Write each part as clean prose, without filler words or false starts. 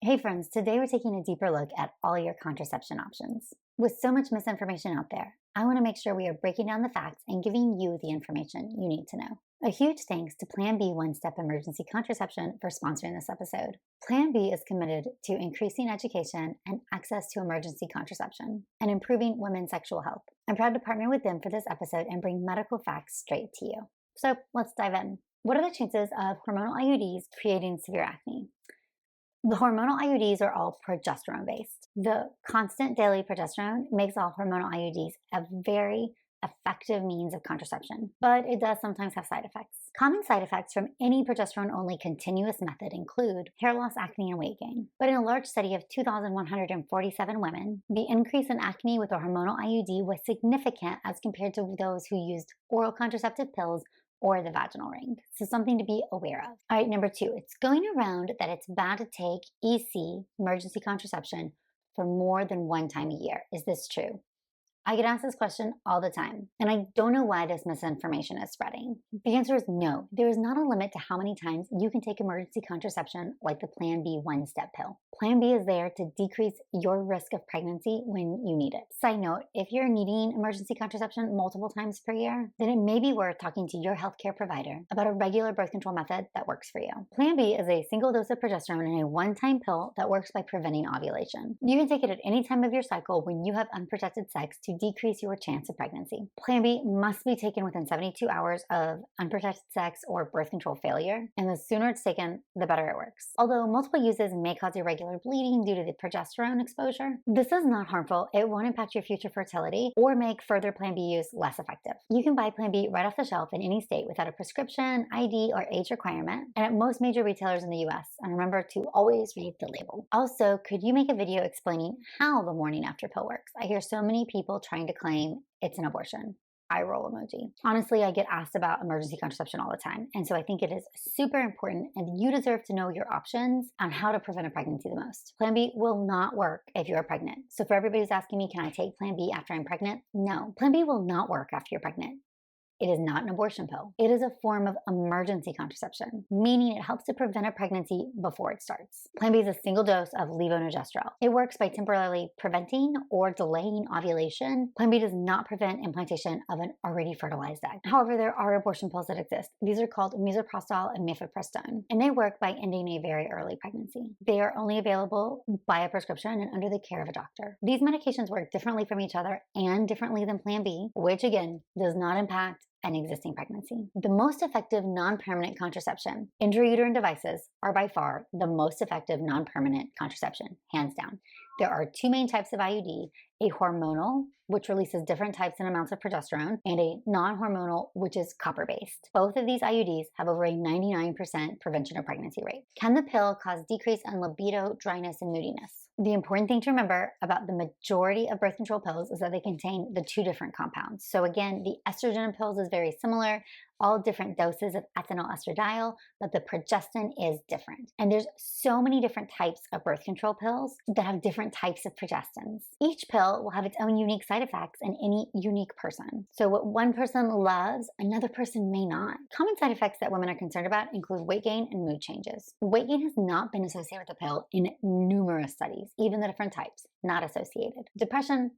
Hey friends, today we're taking a deeper look at all your contraception options. With so much misinformation out there, I want to make sure we are breaking down the facts and giving you the information you need to know. A huge thanks to Plan B One-Step Emergency Contraception for sponsoring this episode. Plan B is committed to increasing education and access to emergency contraception and improving women's sexual health. I'm proud to partner with them for this episode and bring medical facts straight to you. So let's dive in. What are the chances of hormonal IUDs creating severe acne? The hormonal IUDs are all progesterone-based. The constant daily progesterone makes all hormonal IUDs a very effective means of contraception, but it does sometimes have side effects. Common side effects from any progesterone-only continuous method include hair loss, acne, and weight gain. But in a large study of 2,147 women, the increase in acne with a hormonal IUD was significant as compared to those who used oral contraceptive pills or the vaginal ring. So something to be aware of. All right, number 2, it's going around that it's bad to take EC, emergency contraception, for more than one time a year. Is this true? I get asked this question all the time, and I don't know why this misinformation is spreading. The answer is no. There is not a limit to how many times you can take emergency contraception like the Plan B one-step pill. Plan B is there to decrease your risk of pregnancy when you need it. Side note, if you're needing emergency contraception multiple times per year, then it may be worth talking to your healthcare provider about a regular birth control method that works for you. Plan B is a single dose of progesterone in a one-time pill that works by preventing ovulation. You can take it at any time of your cycle when you have unprotected sex to decrease your chance of pregnancy. Plan B must be taken within 72 hours of unprotected sex or birth control failure, and the sooner it's taken, the better it works. Although multiple uses may cause irregular bleeding due to the progesterone exposure, this is not harmful. It won't impact your future fertility or make further Plan B use less effective. You can buy Plan B right off the shelf in any state without a prescription, ID, or age requirement, and at most major retailers in the US. And remember to always read the label. Also, could you make a video explaining how the morning after pill works? I hear so many people trying to claim it's an abortion. Eye roll emoji. Honestly, I get asked about emergency contraception all the time, and so I think it is super important, and you deserve to know your options on how to prevent a pregnancy the most. Plan B will not work if you are pregnant. So for everybody who's asking me, can I take Plan B after I'm pregnant? No. Plan B will not work after you're pregnant. It is not an abortion pill. It is a form of emergency contraception, meaning it helps to prevent a pregnancy before it starts. Plan B is a single dose of levonorgestrel. It works by temporarily preventing or delaying ovulation. Plan B does not prevent implantation of an already fertilized egg. However, there are abortion pills that exist. These are called misoprostol and mifepristone, and they work by ending a very early pregnancy. They are only available by a prescription and under the care of a doctor. These medications work differently from each other and differently than Plan B, which again does not impact an existing pregnancy. The most effective non-permanent contraception, intrauterine devices, are by far the most effective non-permanent contraception, hands down. There are two main types of IUD, a hormonal, which releases different types and amounts of progesterone, and a non-hormonal, which is copper-based. Both of these IUDs have over a 99% prevention of pregnancy rate. Can the pill cause decrease in libido, dryness, and moodiness? The important thing to remember about the majority of birth control pills is that they contain the two different compounds. So again, the estrogen in pills is very similar, all different doses of ethinyl estradiol, but the progestin is different. And there's so many different types of birth control pills that have different types of progestins. Each pill will have its own unique side effects in any unique person. So what one person loves, another person may not. Common side effects that women are concerned about include weight gain and mood changes. Weight gain has not been associated with the pill in numerous studies, even the different types, not associated. Depression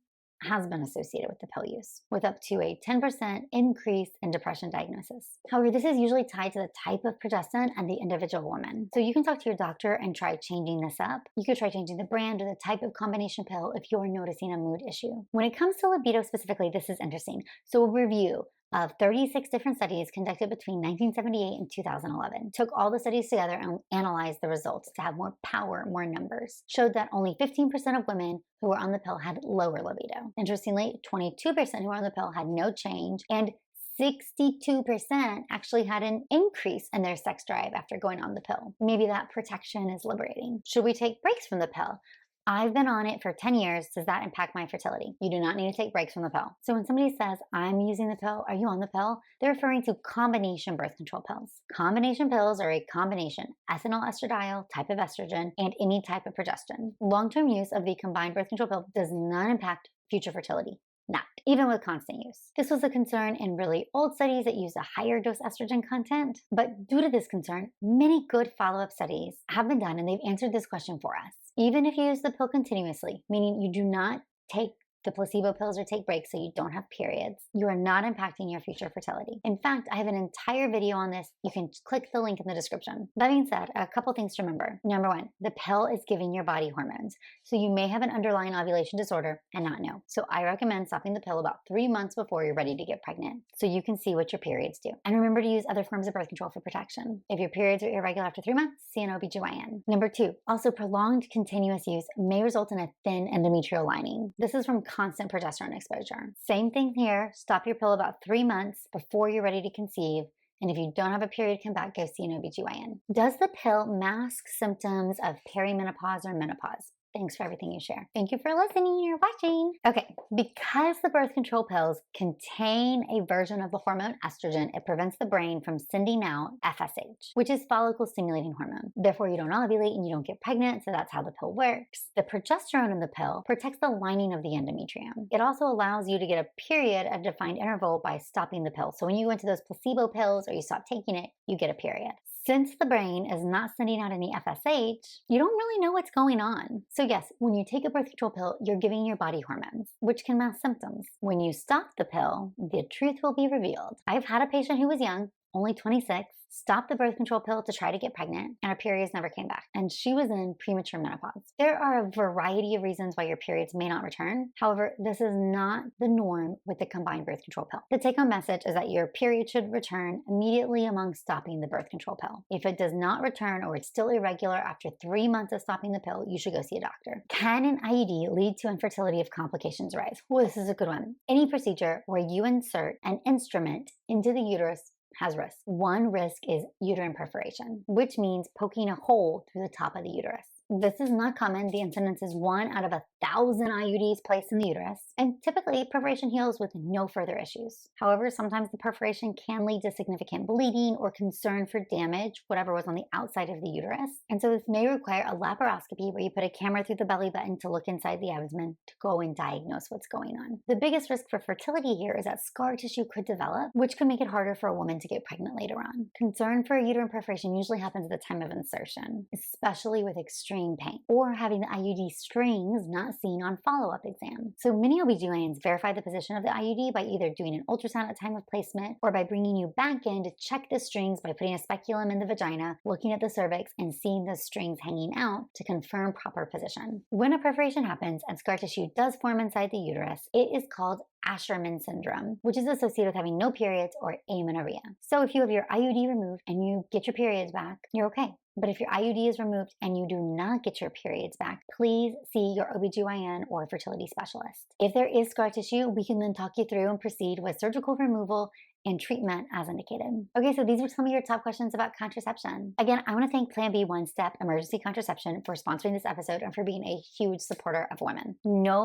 has been associated with the pill use, with up to a 10% increase in depression diagnosis. However, this is usually tied to the type of progestin and the individual woman. So you can talk to your doctor and try changing this up. You could try changing the brand or the type of combination pill if you're noticing a mood issue. When it comes to libido specifically, this is interesting. So a review of 36 different studies conducted between 1978 and 2011. Took all the studies together and analyzed the results to have more power, more numbers. Showed that only 15% of women who were on the pill had lower libido. Interestingly, 22% who were on the pill had no change, and 62% actually had an increase in their sex drive after going on the pill. Maybe that protection is liberating. Should we take breaks from the pill? I've been on it for 10 years. Does that impact my fertility? You do not need to take breaks from the pill. So when somebody says, I'm using the pill, are you on the pill? They're referring to combination birth control pills. Combination pills are a combination, ethinyl estradiol, type of estrogen, and any type of progestin. Long-term use of the combined birth control pill does not impact future fertility. not, even with constant use. This was a concern in really old studies that used a higher dose estrogen content, but due to this concern, many good follow-up studies have been done and they've answered this question for us. Even if you use the pill continuously, meaning you do not take the placebo pills or take breaks so you don't have periods, you are not impacting your future fertility. In fact, I have an entire video on this. You can click the link in the description. That being said, a couple things to remember. Number one, the pill is giving your body hormones. So you may have an underlying ovulation disorder and not know. So I recommend stopping the pill about 3 months before you're ready to get pregnant so you can see what your periods do. And remember to use other forms of birth control for protection. If your periods are irregular after 3 months, see an OBGYN. Number two, also prolonged continuous use may result in a thin endometrial lining. This is from constant progesterone exposure. Same thing here, stop your pill about 3 months before you're ready to conceive. And if you don't have a period come back, go see an OBGYN. Does the pill mask symptoms of perimenopause or menopause? Thanks for everything you share. Thank you for listening or watching. Okay, because the birth control pills contain a version of the hormone estrogen, it prevents the brain from sending out FSH, which is follicle stimulating hormone. Therefore, you don't ovulate and you don't get pregnant, so that's how the pill works. The progesterone in the pill protects the lining of the endometrium. It also allows you to get a period at a defined interval by stopping the pill. So when you go into those placebo pills or you stop taking it, you get a period. Since the brain is not sending out any FSH, you don't really know what's going on. So yes, when you take a birth control pill, you're giving your body hormones, which can mask symptoms. When you stop the pill, the truth will be revealed. I've had a patient who was young, only 26, stopped the birth control pill to try to get pregnant, and her periods never came back. And she was in premature menopause. There are a variety of reasons why your periods may not return. However, this is not the norm with the combined birth control pill. The take-home message is that your period should return immediately among stopping the birth control pill. If it does not return or it's still irregular after 3 months of stopping the pill, you should go see a doctor. Can an IUD lead to infertility if complications arise? Well, this is a good one. Any procedure where you insert an instrument into the uterus has risks. One risk is uterine perforation, which means poking a hole through the top of the uterus. This is not common. The incidence is 1 out of 1,000 IUDs placed in the uterus, and typically perforation heals with no further issues. However, sometimes the perforation can lead to significant bleeding or concern for damage, whatever was on the outside of the uterus. And so this may require a laparoscopy where you put a camera through the belly button to look inside the abdomen to go and diagnose what's going on. The biggest risk for fertility here is that scar tissue could develop, which could make it harder for a woman to get pregnant later on. Concern for a uterine perforation usually happens at the time of insertion, especially with extreme pain, or having the IUD strings not seen on follow-up exam. So many OBGYNs verify the position of the IUD by either doing an ultrasound at time of placement or by bringing you back in to check the strings by putting a speculum in the vagina, looking at the cervix, and seeing the strings hanging out to confirm proper position. When a perforation happens and scar tissue does form inside the uterus, it is called Asherman syndrome, which is associated with having no periods or amenorrhea. So if you have your IUD removed and you get your periods back, you're okay. But if your IUD is removed and you do not get your periods back, please see your OBGYN or fertility specialist. If there is scar tissue, we can then talk you through and proceed with surgical removal and treatment as indicated. Okay, so these were some of your top questions about contraception. Again, I want to thank Plan B One Step Emergency Contraception for sponsoring this episode and for being a huge supporter of women. No